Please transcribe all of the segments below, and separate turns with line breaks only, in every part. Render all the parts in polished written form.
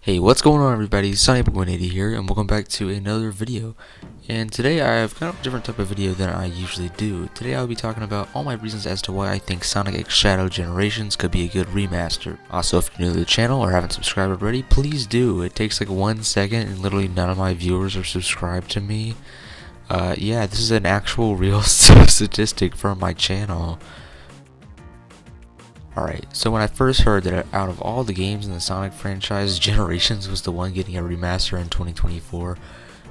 Hey, what's going on everybody? Sonny180 here, and welcome back to another video. And today I have kind of a different type of video than I usually do. Today I'll be talking about all my reasons as to why I think Sonic X Shadow Generations could be a good remaster. Also, if you're new to the channel or haven't subscribed already, please do. It takes like 1 second and literally none of my viewers are subscribed to me. Yeah, this is an actual real statistic from my channel. Alright, so when I first heard that out of all the games in the Sonic franchise, Generations was the one getting a remaster in 2024,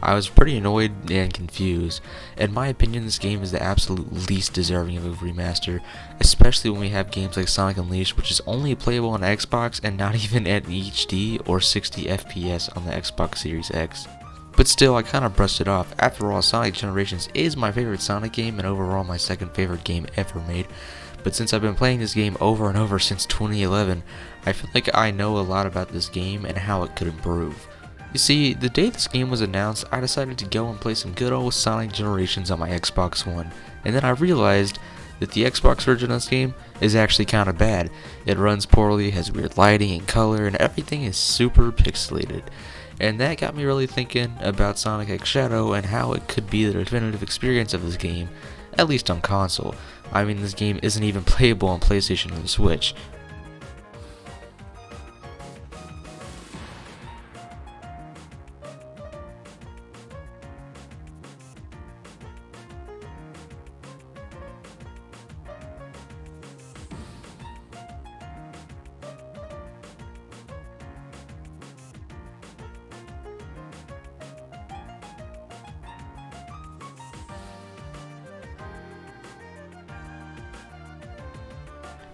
I was pretty annoyed and confused. In my opinion, this game is the absolute least deserving of a remaster, especially when we have games like Sonic Unleashed, which is only playable on Xbox and not even at HD or 60 FPS on the Xbox Series X. But still, I kind of brushed it off. After all, Sonic Generations is my favorite Sonic game and overall my second favorite game ever made. But since I've been playing this game over and over since 2011, I feel like I know a lot about this game and how it could improve. You see, the day this game was announced, I decided to go and play some good old Sonic Generations on my Xbox One, and then I realized that the Xbox version of this game is actually kinda bad. It runs poorly, has weird lighting and color, and everything is super pixelated. And that got me really thinking about Sonic X Shadow and how it could be the definitive experience of this game, at least on console. I mean, this game isn't even playable on PlayStation or the Switch.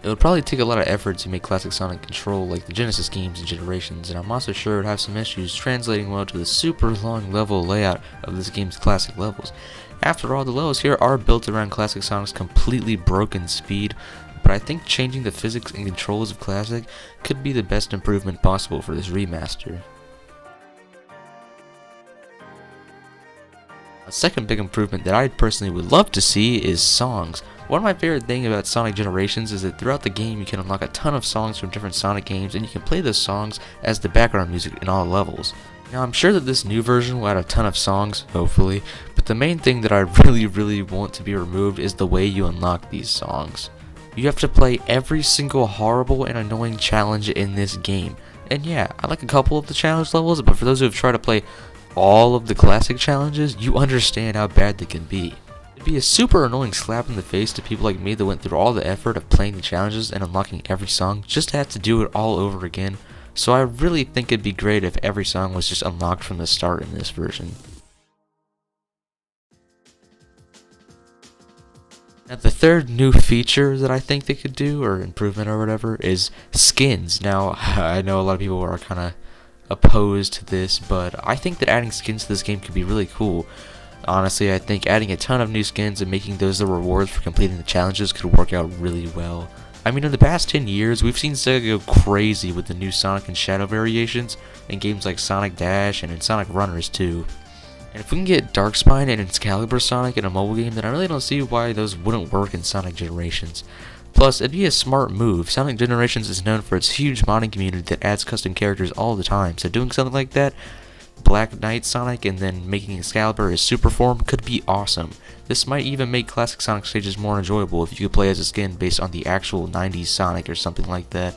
It would probably take a lot of effort to make classic Sonic control like the Genesis games and Generations, and I'm also sure it would have some issues translating well to the super long level layout of this game's classic levels. After all, the levels here are built around classic Sonic's completely broken speed, but I think changing the physics and controls of classic could be the best improvement possible for this remaster. A second big improvement that I personally would love to see is songs. One of my favorite things about Sonic Generations is that throughout the game you can unlock a ton of songs from different Sonic games, and you can play those songs as the background music in all levels. Now, I'm sure that this new version will add a ton of songs, hopefully, but the main thing that I really want to be removed is the way you unlock these songs. You have to play every single horrible and annoying challenge in this game. And yeah, I like a couple of the challenge levels, but for those who have tried to play all of the classic challenges, you understand how bad they can be. It'd be a super annoying slap in the face to people like me that went through all the effort of playing the challenges and unlocking every song just to have to do it all over again. So I really think it'd be great if every song was just unlocked from the start in this version. Now, the third new feature that I think they could do, or improvement or whatever, is skins. Now, I know a lot of people are kind of opposed to this, but I think that adding skins to this game could be really cool. Honestly, I think adding a ton of new skins and making those the rewards for completing the challenges could work out really well. I mean, in the past 10 years, we've seen Sega go crazy with the new Sonic and Shadow variations in games like Sonic Dash and in Sonic Runners too. And if we can get Darkspine and Excalibur Sonic in a mobile game, then I really don't see why those wouldn't work in Sonic Generations. Plus, it'd be a smart move. Sonic Generations is known for its huge modding community that adds custom characters all the time, so doing something like that, Black Knight Sonic and then making Excalibur his super form, could be awesome. This might even make classic Sonic stages more enjoyable if you could play as a skin based on the actual 90s Sonic or something like that.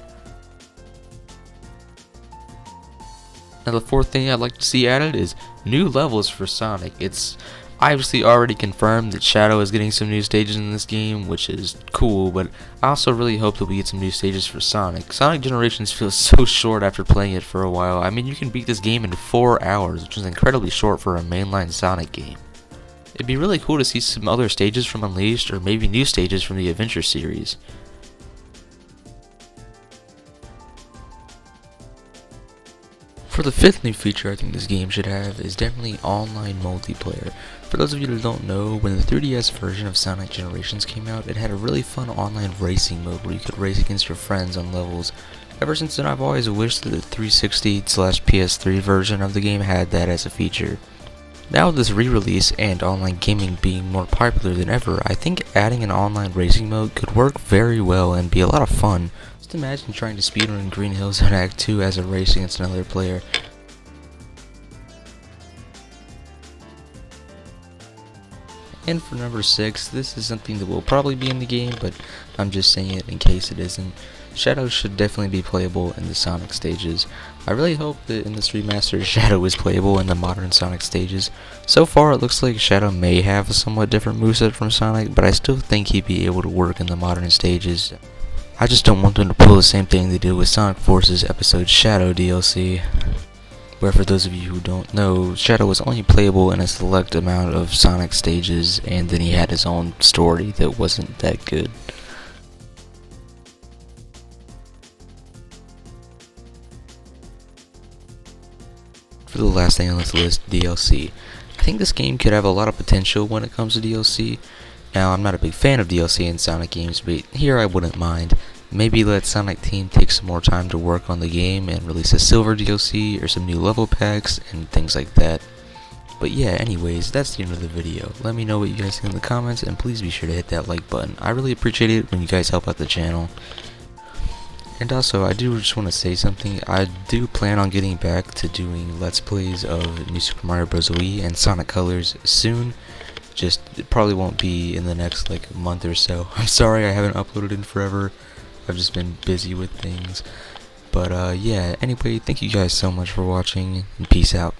Now, the fourth thing I'd like to see added is new levels for Sonic. It's obviously already confirmed that Shadow is getting some new stages in this game, which is cool, but I also really hope that we get some new stages for Sonic. Sonic Generations feels so short after playing it for a while. I mean, you can beat this game in 4 hours, which is incredibly short for a mainline Sonic game. It'd be really cool to see some other stages from Unleashed, or maybe new stages from the Adventure series. For the fifth new feature I think this game should have is definitely online multiplayer. For those of you that don't know, when the 3DS version of Sonic Generations came out, it had a really fun online racing mode where you could race against your friends on levels. Ever since then, I've always wished that the 360/PS3 version of the game had that as a feature. Now with this re-release and online gaming being more popular than ever, I think adding an online racing mode could work very well and be a lot of fun. Just imagine trying to speedrun Green Hills in Act 2 as a race against another player. And for number 6, this is something that will probably be in the game, but I'm just saying it in case it isn't. Shadow should definitely be playable in the Sonic stages. I really hope that in this remaster Shadow is playable in the modern Sonic stages. So far it looks like Shadow may have a somewhat different moveset from Sonic, but I still think he'd be able to work in the modern stages. I just don't want them to pull the same thing they did with Sonic Forces episode Shadow DLC. Where for those of you who don't know, Shadow was only playable in a select amount of Sonic stages, and then he had his own story that wasn't that good. For the last thing on this list, DLC. I think this game could have a lot of potential when it comes to DLC. Now, I'm not a big fan of DLC in Sonic games, but here I wouldn't mind. Maybe let Sonic Team take some more time to work on the game and release a silver DLC or some new level packs and things like that. But yeah, anyways, that's the end of the video. Let me know what you guys think in the comments, and please be sure to hit that like button. I really appreciate it when you guys help out the channel. And also, I do just want to say something. I do plan on getting back to doing Let's Plays of New Super Mario Bros. Wii and Sonic Colors soon. Just, it probably won't be in the next like month or so. I'm sorry I haven't uploaded in forever. I've just been busy with things. But yeah, anyway, thank you guys so much for watching, and peace out.